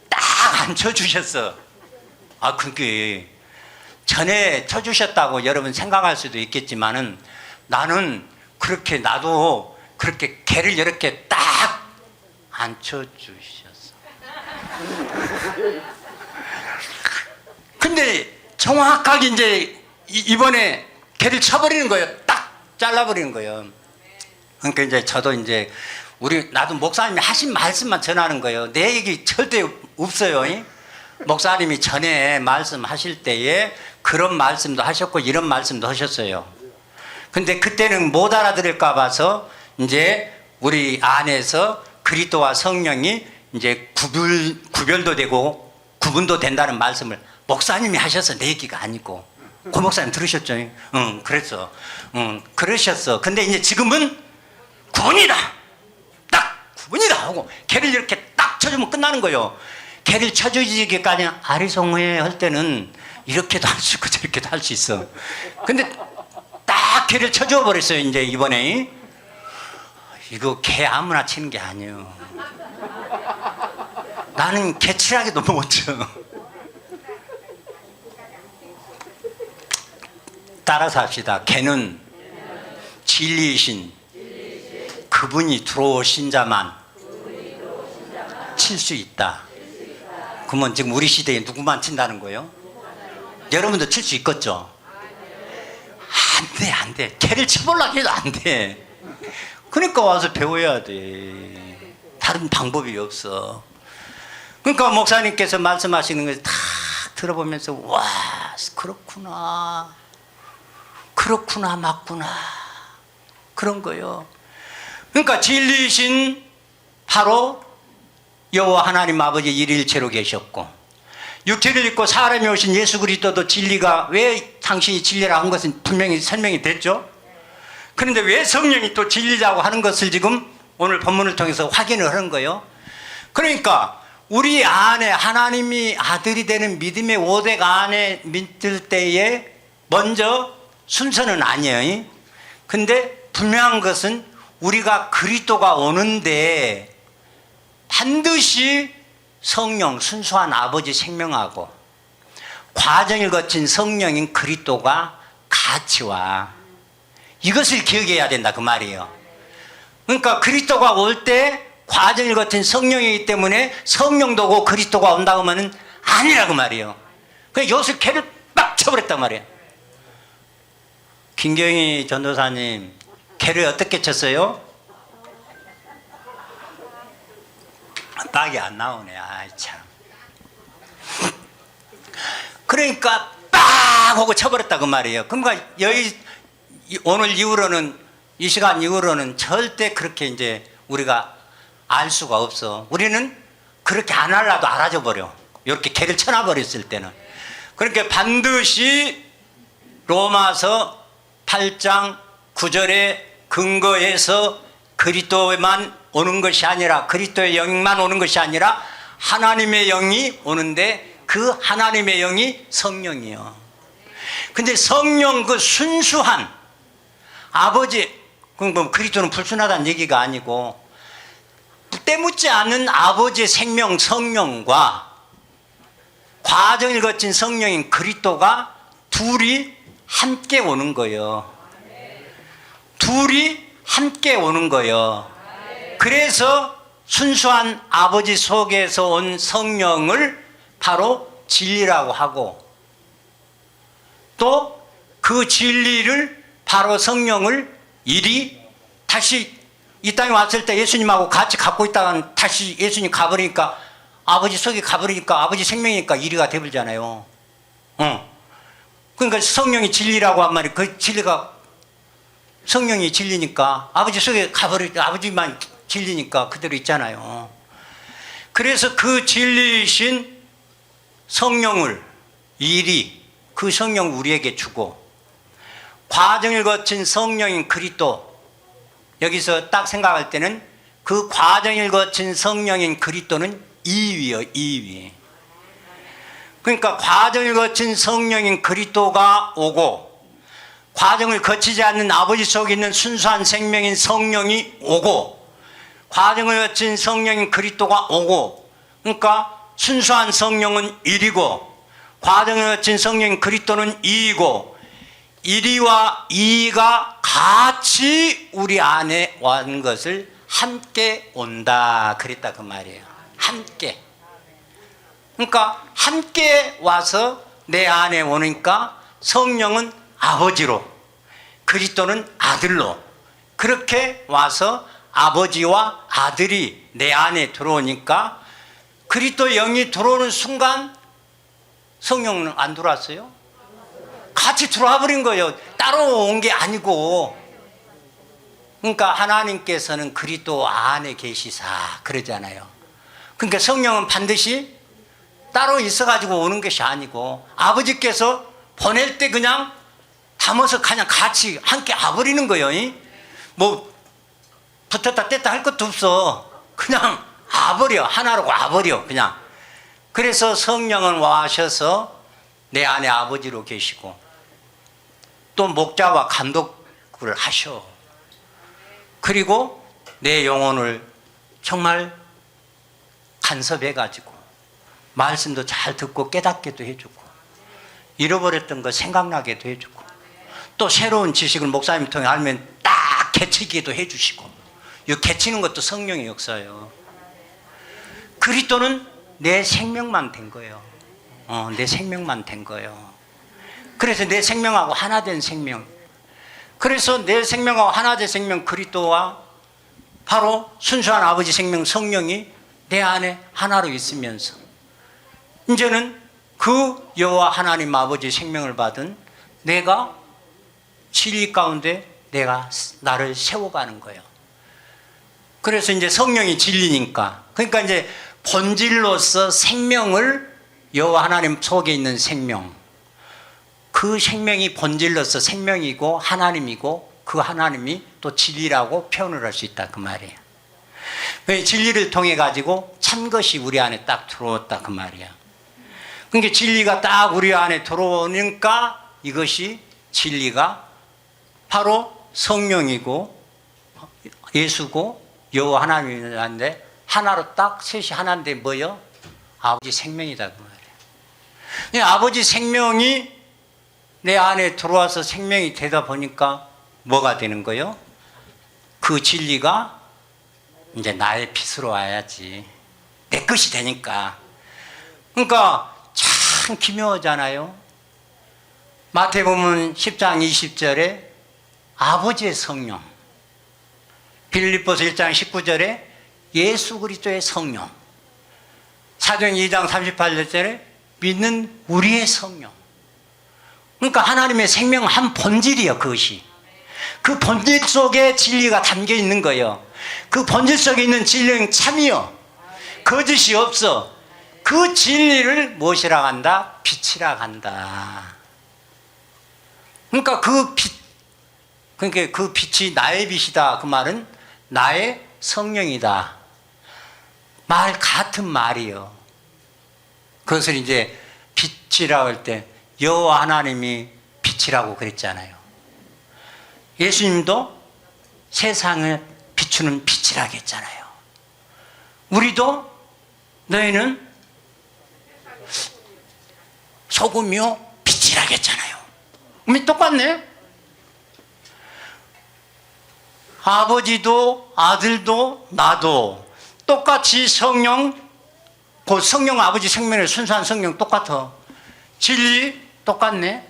딱 안 쳐주셨어. 그게 전에 쳐주셨다고 여러분 생각할 수도 있겠지만은, 나도 그렇게 개를 이렇게 딱 안 쳐주셨어. 근데 정확하게 이제 이번에 개를 쳐버리는 거예요. 딱 잘라버리는 거예요. 그러니까 이제 저도 이제 나도 목사님이 하신 말씀만 전하는 거예요. 내 얘기 절대 없어요. 목사님이 전에 말씀하실 때에 그런 말씀도 하셨고 이런 말씀도 하셨어요. 근데 그때는 못 알아들을까 봐서 이제 우리 안에서 그리스도와 성령이 이제 구별도 되고 구분도 된다는 말씀을 목사님이 하셔서 내 얘기가 아니고. 고 목사님 들으셨죠? 응, 그랬어. 그러셨어. 근데 이제 지금은 구분이다! 딱 구분이다! 하고 개를 이렇게 딱 쳐주면 끝나는 거예요. 개를 쳐주기까지 아리송해 할 때는 이렇게도 할 수 있고 저렇게도 할 수 있어. 근데 딱 개를 쳐줘 버렸어요. 이제 이번에. 이거 개 아무나 치는 게 아니에요. 나는 개 치라기도 못 쳐. 따라서 합시다. 개는 진리이신 그분이 들어오신 자만 칠 수 있다. 그러면 지금 우리 시대에 누구만 친다는 거예요? 여러분도 칠 수 있겠죠? 안 돼. 개를 쳐보려고 해도 안 돼. 그러니까 와서 배워야 돼. 다른 방법이 없어. 그러니까 목사님께서 말씀하시는 것을 다 들어보면서, 와, 그렇구나, 맞구나. 그런 거요. 그러니까 진리이신 바로 여호와 하나님 아버지 일일체로 계셨고, 육체를 입고 사람이 오신 예수 그리스도도 진리가, 왜 당신이 진리라고 한 것은 분명히 설명이 됐죠. 그런데 왜 성령이 또 진리라고 하는 것을 지금 오늘 본문을 통해서 확인을 하는 거예요. 그러니까 우리 안에 하나님이 아들이 되는 믿음의 5대가 안에 믿을 때에 먼저 순서는 아니에요. 근데 분명한 것은 우리가 그리스도가 오는데 반드시 성령, 순수한 아버지 생명하고 과정을 거친 성령인 그리스도가 같이 와. 이것을 기억해야 된다 그 말이에요. 그러니까 그리스도가 올 때 과정을 거친 성령이기 때문에 성령도 오고 그리스도가 온다고 하면 아니라고 말이에요. 그래서 요술 개를 빡 쳐버렸단 말이에요. 김경희 전도사님 개를 어떻게 쳤어요? 빡이 안 나오네. 아이 참. 그러니까 빡 하고 쳐버렸다 그 말이에요. 그러니까 오늘 이후로는, 이 시간 이후로는 절대 그렇게 이제 우리가 알 수가 없어. 우리는 그렇게 안 하려도 알아져 버려. 이렇게 개를 쳐놔버렸을 때는. 그러니까 반드시 로마서 8장 9절에 근거해서 그리스도에만 오는 것이 아니라, 그리스도의 영만 오는 것이 아니라 하나님의 영이 오는데, 그 하나님의 영이 성령이요. 근데 성령, 그 순수한 아버지, 뭐 그리스도는 불순하다는 얘기가 아니고, 때묻지 않은 아버지의 생명 성령과 과정을 거친 성령인 그리스도가 둘이 함께 오는 거예요. 둘이 함께 오는 거예요. 그래서 순수한 아버지 속에서 온 성령을 바로 진리라고 하고, 또 그 진리를 바로 성령을 이리 다시 이 땅에 왔을 때 예수님하고 같이 갖고 있다가 다시 예수님 가버리니까, 아버지 속에 가버리니까 아버지 생명이니까 이리가 되버리잖아요. 그러니까 성령이 진리라고 한 말이, 그 진리가 성령이 진리니까 아버지 속에 가버리니까 아버지만 진리니까 그대로 있잖아요. 그래서 그 진리이신 성령을 이리, 그 성령을 우리에게 주고, 과정을 거친 성령인 그리스도, 여기서 딱 생각할 때는 그 과정을 거친 성령인 그리스도는 2위요, 2위. 그러니까 과정을 거친 성령인 그리스도가 오고, 과정을 거치지 않는 아버지 속에 있는 순수한 생명인 성령이 오고, 과정을 거친 성령인 그리스도가 오고, 그러니까 순수한 성령은 1이고 과정을 거친 성령인 그리스도는 2이고, 1위와 2위가 같이 우리 안에 온 것을 함께 온다 그랬다 그 말이에요. 함께. 그러니까 함께 와서 내 안에 오니까 성령은 아버지로, 그리스도는 아들로, 그렇게 와서 아버지와 아들이 내 안에 들어오니까, 그리스도 영이 들어오는 순간 성령은 안 들어왔어요? 같이 들어와 버린 거예요. 따로 온 게 아니고. 그러니까 하나님께서는 그리스도 안에 계시사 그러잖아요. 그러니까 성령은 반드시 따로 있어가지고 오는 것이 아니고, 아버지께서 보낼 때 그냥 담아서 그냥 같이 함께 와버리는 거예요. 뭐 붙었다 뗐다 할 것도 없어. 그냥 와버려. 하나로 와버려 그냥. 그래서 성령은 와셔서 내 안에 아버지로 계시고, 또 목자와 감독을 하셔. 그리고 내 영혼을 정말 간섭해가지고 말씀도 잘 듣고 깨닫게도 해주고, 잃어버렸던 거 생각나게도 해주고, 또 새로운 지식을 목사님 통해 알면 딱 개치기도 해주시고, 이 개치는 것도 성령의 역사예요. 그리스도는 내 생명만 된 거예요. 내 생명만 된 거예요. 그래서 내 생명하고 하나 된 생명. 그래서 내 생명하고 하나 된 생명 그리스도와 바로 순수한 아버지 생명 성령이 내 안에 하나로 있으면서, 이제는 그 여호와 하나님 아버지 생명을 받은 내가 진리 가운데 내가 나를 세워가는 거예요. 그래서 이제 성령이 진리니까, 그러니까 이제 본질로서 생명을, 여호와 하나님 속에 있는 생명, 그 생명이 본질로서 생명이고 하나님이고, 그 하나님이 또 진리라고 표현을 할 수 있다 그 말이에요. 진리를 통해 가지고 참 것이 우리 안에 딱 들어왔다 그 말이야. 그러니까 진리가 딱 우리 안에 들어오니까, 이것이 진리가 바로 성령이고 예수고 여호와 하나님인데, 하나로 딱 셋이 하나인데 뭐요? 아버지 생명이다 그 말이에요. 아버지 생명이 내 안에 들어와서 생명이 되다 보니까 뭐가 되는 거예요? 그 진리가 이제 나의 빛으로 와야지. 내 것이 되니까. 그러니까 참 기묘하잖아요. 마태복음 10장 20절에 아버지의 성령, 빌립보서 1장 19절에 예수 그리스도의 성령, 사도행 2장 38절에 믿는 우리의 성령. 그러니까 하나님의 생명 한 본질이요, 그것이. 그 본질 속에 진리가 담겨 있는 거예요. 그 본질 속에 있는 진리는 참이요, 거짓이 없어. 그 진리를 무엇이라고 한다? 빛이라고 한다. 그러니까 그 빛이 나의 빛이다. 그 말은 나의 성령이다. 말 같은 말이요. 그것을 이제 빛이라고 할 때 여호와 하나님이 빛이라고 그랬잖아요. 예수님도 세상을 비추는 빛이라고 했잖아요. 우리도 너희는 소금이요 빛이라고 했잖아요. 똑같네. 아버지도 아들도 나도 똑같이 성령, 그 성령 아버지 생명의 순수한 성령 똑같아. 진리 똑같네.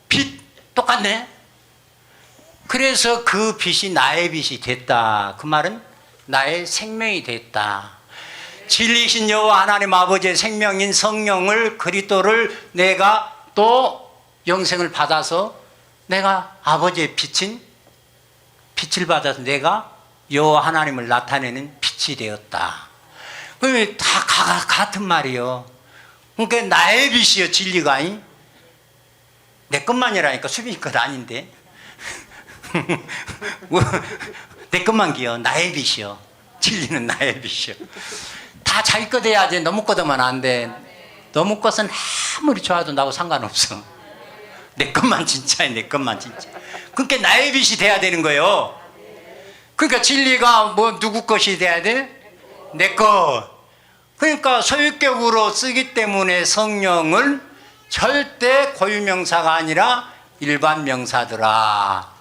빛 똑같네. 그래서 그 빛이 나의 빛이 됐다. 그 말은 나의 생명이 됐다. 진리신 여호와 하나님 아버지의 생명인 성령을, 그리스도를 내가 또 영생을 받아서 내가 아버지의 빛을 받아서 내가 여호와 하나님을 나타내는 빛이 되었다. 그러면 다 같은 말이요. 그러니까 나의 빛이요, 진리가. 내 것만이라니까. 수빈이 것 아닌데. 내 것만 기요. 나의 빛이요. 진리는 나의 빛이요. 다 자기 것 해야지. 너무 것하면 안 돼. 너무 것은 아무리 좋아도 나하고 상관없어. 내 것만 진짜야, 내 것만 진짜. 그러니까 나의 빛이 돼야 되는 거예요. 그러니까 진리가 뭐 누구 것이 돼야 돼? 내 것. 그러니까 소유격으로 쓰기 때문에 성령을 절대 고유명사가 아니라 일반 명사더라.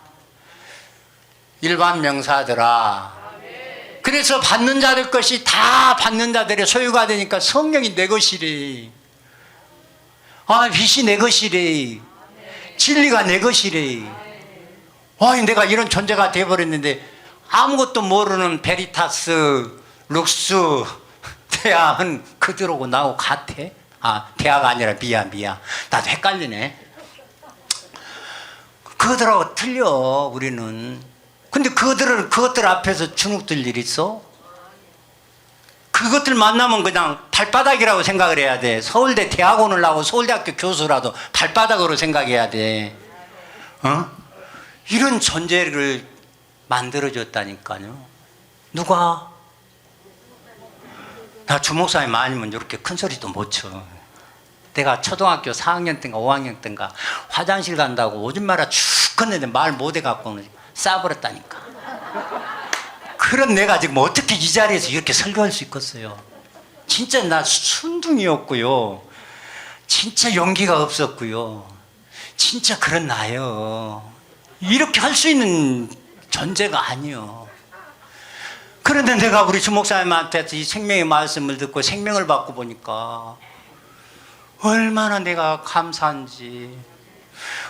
일반 명사더라. 그래서 받는 자들 것이 다 받는 자들의 소유가 되니까 성령이 내 것이래. 빛이 내 것이래. 진리가 내 것이래. 내가 이런 존재가 되어버렸는데 아무것도 모르는 베리타스, 룩스, 대학은 그들하고 나하고 같아? 대학 아니라 미야. 나도 헷갈리네. 그들하고 틀려, 우리는. 근데 그것들 앞에서 주눅들 일 있어? 그것들 만나면 그냥 발바닥이라고 생각을 해야 돼. 서울대 대학원을 나오고 서울대학교 교수라도 발바닥으로 생각해야 돼. 이런 존재를 만들어줬다니까요. 누가? 나 주목사님 아니면 이렇게 큰 소리도 못 쳐. 내가 초등학교 4학년 때인가 5학년 때인가 화장실 간다고 오줌 마라 축 컸는데 말 못해갖고 싸버렸다니까. 그런 내가 지금 어떻게 이 자리에서 이렇게 설교할 수 있겠어요. 진짜 나 순둥이였고요. 진짜 용기가 없었고요. 진짜 그런 나요. 이렇게 할 수 있는 존재가 아니요. 그런데 내가 우리 주목사님한테 이 생명의 말씀을 듣고 생명을 받고 보니까 얼마나 내가 감사한지,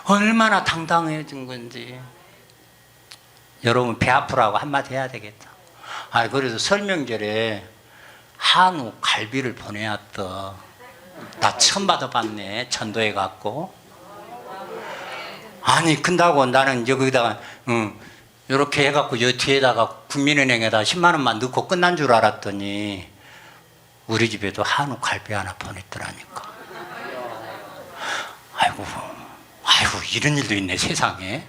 얼마나 당당해진 건지. 여러분 배 아프라고 한마디 해야 되겠다. 그래서 설명절에 한우 갈비를 보내왔더. 나 처음 받아봤네. 전도해 갖고. 근다고 나는 여기다가 이렇게 해갖고 여 뒤에다가 국민은행에다 10만 원만 넣고 끝난 줄 알았더니 우리 집에도 한우 갈비 하나 보냈더라니까. 아이고 이런 일도 있네, 세상에.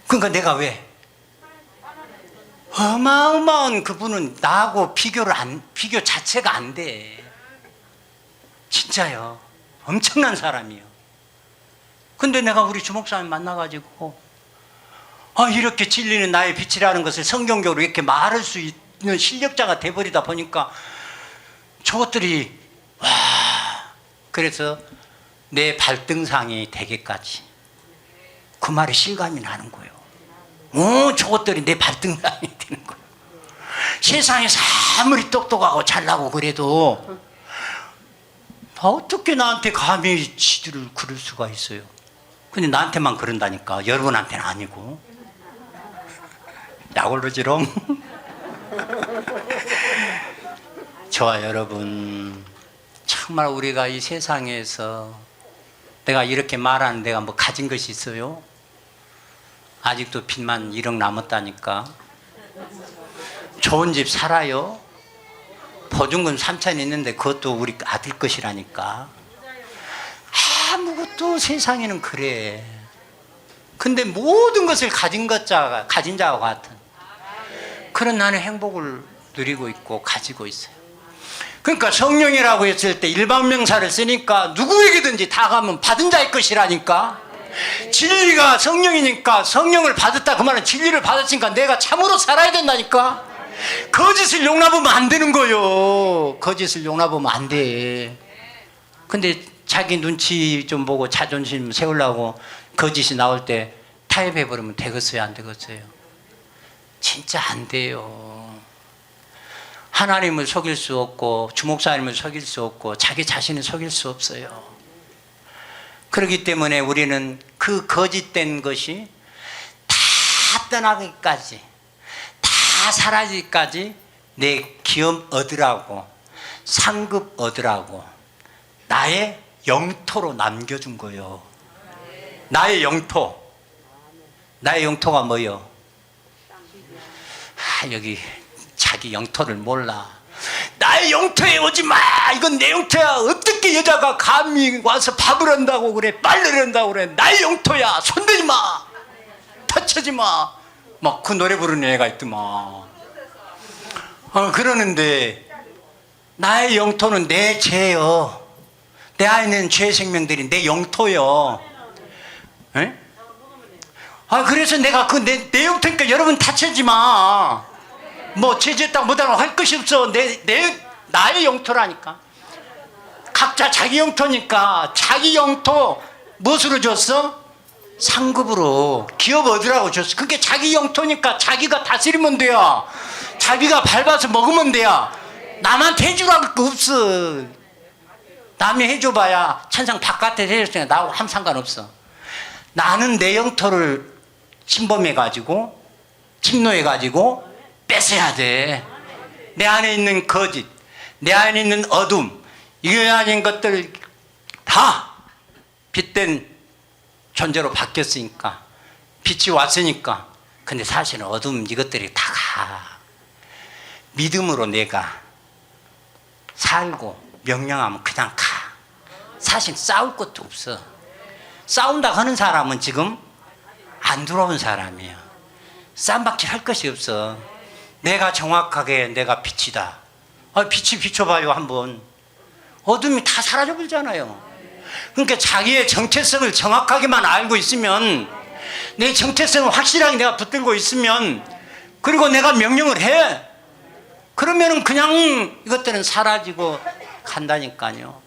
그러니까 내가 왜? 어마어마한 그분은 나하고 비교 자체가 안 돼. 진짜요. 엄청난 사람이요. 근데 내가 우리 주목사님 만나가지고 이렇게 진리는 나의 빛이라는 것을 성경적으로 이렇게 말할 수 있는 실력자가 돼버리다 보니까 저것들이 그래서 내 발등상이 되기까지 그 말이 실감이 나는 거예요. 저것들이 내 발등상이 되는 거예요. 세상에서 아무리 똑똑하고 잘나고 그래도 어떻게 나한테 감히 지들을 그럴 수가 있어요. 근데 나한테만 그런다니까. 여러분한테는 아니고. 약올르지롱. 저와 여러분, 정말 우리가 이 세상에서 내가 이렇게 말하는 내가 뭐 가진 것이 있어요? 아직도 빚만 1억 남았다니까. 좋은 집 살아요. 보증금 3천 있는데 그것도 우리 아들 것이라니까. 아무것도 세상에는 그래. 근데 모든 것을 가진 자와 같은 그런 나는 행복을 누리고 있고 가지고 있어요. 그러니까 성령이라고 했을 때 일반명사를 쓰니까 누구에게든지 다 가면 받은 자의 것이라니까. 진리가 성령이니까 성령을 받았다 그 말은 진리를 받았으니까 내가 참으로 살아야 된다니까. 거짓을 용납하면 안 되는 거요. 거짓을 용납하면 안 돼. 근데 자기 눈치 좀 보고 자존심 세우려고 거짓이 나올 때 타협해버리면 되겠어요, 안 되겠어요? 진짜 안 돼요. 하나님을 속일 수 없고 주목사님을 속일 수 없고 자기 자신을 속일 수 없어요. 그렇기 때문에 우리는 그 거짓된 것이 다 떠나기까지, 다 사라지기까지 내 기업 얻으라고, 상급 얻으라고 나의 영토로 남겨준 거예요. 나의 영토. 나의 영토가 뭐요? 여기 자기 영토를 몰라. 나의 영토에 오지 마. 이건 내 영토야. 어떻게 여자가 감히 와서 밥을 한다고 그래, 빨래를 한다고 그래. 나의 영토야. 손대지 마. 터치지 마. 막 그 노래 부르는 애가 있더만. 그러는데 나의 영토는 내 죄요. 내 안에 있는 죄 생명들이 내 영토요. 에? 그래서 내가 내 영토니까 여러분 다치지 마. 뭐 죄지었다고 못하고 할 것이 없어. 나의 영토라니까. 각자 자기 영토니까 자기 영토 무엇으로 줬어? 상급으로 기업 얻으라고 줬어. 그게 자기 영토니까 자기가 다스리면 돼요. 자기가 밟아서 먹으면 돼요. 남한테 해주라고 거 없어. 남이 해줘봐야 천상 바깥에 해줬으니까 나하고 아무 상관없어. 나는 내 영토를 침범해가지고 침노해가지고 뺏어야 돼. 내 안에 있는 거짓, 내 안에 있는 어둠, 이 안에 것들 다 빛된 존재로 바뀌었으니까, 빛이 왔으니까. 근데 사실은 어둠 이것들이 다 가. 믿음으로 내가 살고 명령하면 그냥 가. 사실 싸울 것도 없어. 싸운다 하는 사람은 지금 안 들어온 사람이야. 쌈박질 할 것이 없어. 내가 정확하게 내가 빛이다. 빛이 비춰봐요 한번. 어둠이 다 사라져 버리잖아요. 그러니까 자기의 정체성을 정확하게만 알고 있으면, 내 정체성을 확실하게 내가 붙들고 있으면, 그리고 내가 명령을 해. 그러면은 그냥 이것들은 사라지고 간다니까요.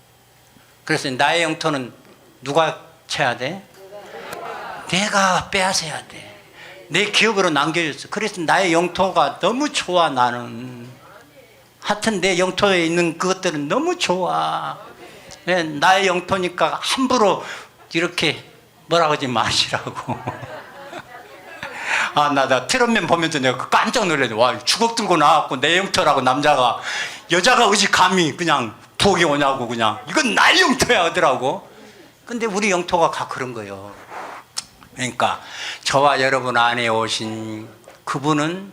그래서 나의 영토는 누가 쳐야 돼? 내가 빼앗아야 돼. 내 기업으로 남겨줬어. 그래서 나의 영토가 너무 좋아. 나는 하여튼 내 영토에 있는 그것들은 너무 좋아. 나의 영토니까 함부로 이렇게 뭐라고 하지 마시라고. 나 트럼맨 보면서 내가 깜짝 놀랐어. 와, 주걱 들고 나왔고 내 영토라고 남자가, 여자가 어찌 감히 그냥 부엌에 오냐고. 그냥 이건 나의 영토야 하더라고. 근데 우리 영토가 다 그런 거예요. 그러니까 저와 여러분 안에 오신 그분은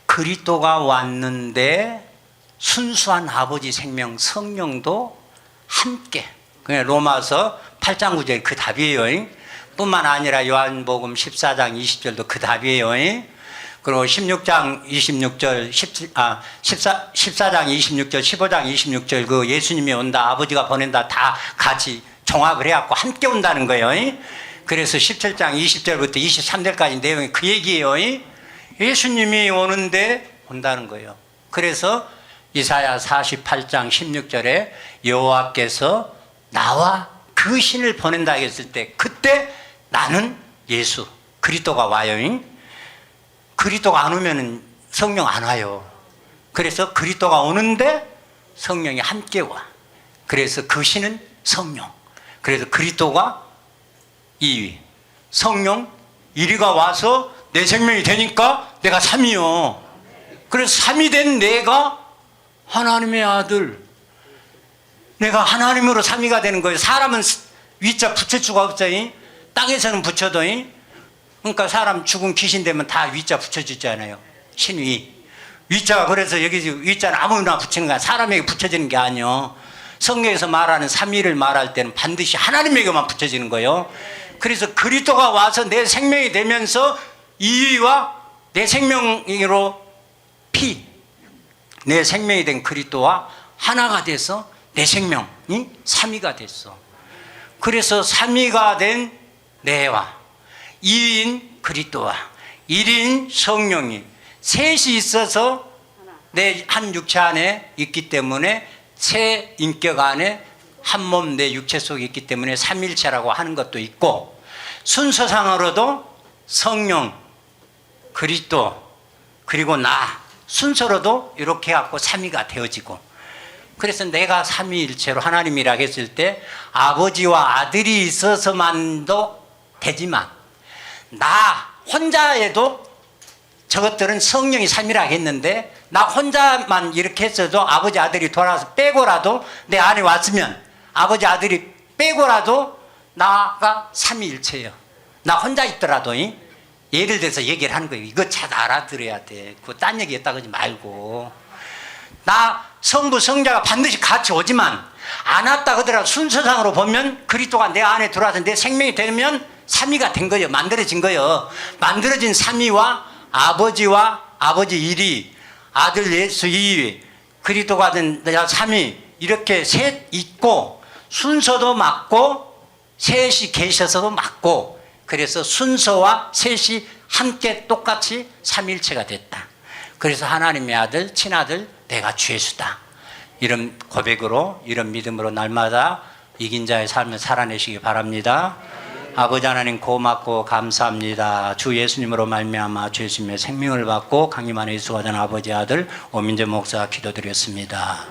그리스도가 왔는데 순수한 아버지 생명 성령도 함께, 그냥 로마서 8장 9절 그 답이에요. 뿐만 아니라 요한복음 14장 20절도 그 답이에요. 그리고 16장 26절, 14장 26절, 15장 26절 그 예수님이 온다, 아버지가 보낸다 다 같이 종합을 해갖고 함께 온다는 거예요. 그래서 17장 20절부터 23절까지 내용이 그 얘기예요. 예수님이 오는데 온다는 거예요. 그래서 이사야 48장 16절에 여호와께서 나와 그 신을 보낸다 했을 때, 그때 나는 예수 그리스도가 와요. 그리스도가 안 오면은 성령 안 와요. 그래서 그리스도가 오는데 성령이 함께 와. 그래서 그 신은 성령. 그래서 그리스도가 2위, 성령 1위가 와서 내 생명이 되니까 내가 3위요. 그래서 3위 된 내가 하나님의 아들. 내가 하나님으로 3위가 되는 거예요. 사람은 위자 붙일 수가 없어요. 땅에서는 붙여도. 그러니까 사람 죽은 귀신 되면 다 위자 붙여주잖아요. 신위. 위자가 그래서 여기 위자는 아무나 붙이는 거야. 사람에게 붙여지는 게 아니요. 성경에서 말하는 3위를 말할 때는 반드시 하나님에게만 붙여지는 거예요. 그래서 그리스도가 와서 내 생명이 되면서 2위와 내 생명으로 내 생명이 된 그리스도와 하나가 돼서 내 생명이 3위가 됐어. 그래서 3위가 된 내와 2위인 그리스도와 1위인 성령이 셋이 있어서 내 한 육체 안에 있기 때문에 세 인격 안에 한 몸 내 육체 속에 있기 때문에 삼일체라고 하는 것도 있고, 순서상으로도 성령, 그리스도, 그리고 나 순서로도 이렇게 해갖고 삼위가 되어지고, 그래서 내가 삼위일체로 하나님이라 했을 때 아버지와 아들이 있어서만도 되지만 나 혼자에도 저것들은 성령이 삼위라 했는데 나 혼자만 이렇게 했어도 아버지 아들이 돌아와서 빼고라도 내 안에 왔으면 아버지 아들이 빼고라도 나가 삼위일체예요. 나 혼자 있더라도 예를 들어서 얘기를 하는 거예요. 이거 잘 알아들어야 돼. 그거 딴 얘기 했다 그러지 말고, 나 성부 성자가 반드시 같이 오지만 안 왔다 그러더라도 순서상으로 보면 그리스도가 내 안에 들어와서 내 생명이 되면 삼위가 된 거예요. 만들어진 거예요. 만들어진 삼위와 아버지와 아버지 1위, 아들 예수 2위, 그리스도가 된 내가 3위, 이렇게 셋 있고 순서도 맞고 셋이 계셔서도 맞고, 그래서 순서와 셋이 함께 똑같이 삼일체가 됐다. 그래서 하나님의 아들, 친아들, 내가 죄수다. 이런 고백으로, 이런 믿음으로 날마다 이긴 자의 삶을 살아내시기 바랍니다. 아버지 하나님 고맙고 감사합니다. 주 예수님으로 말미암아 죄수님의 생명을 받고 강림 안에 예수가 된 아버지 아들 오민재 목사 기도드렸습니다.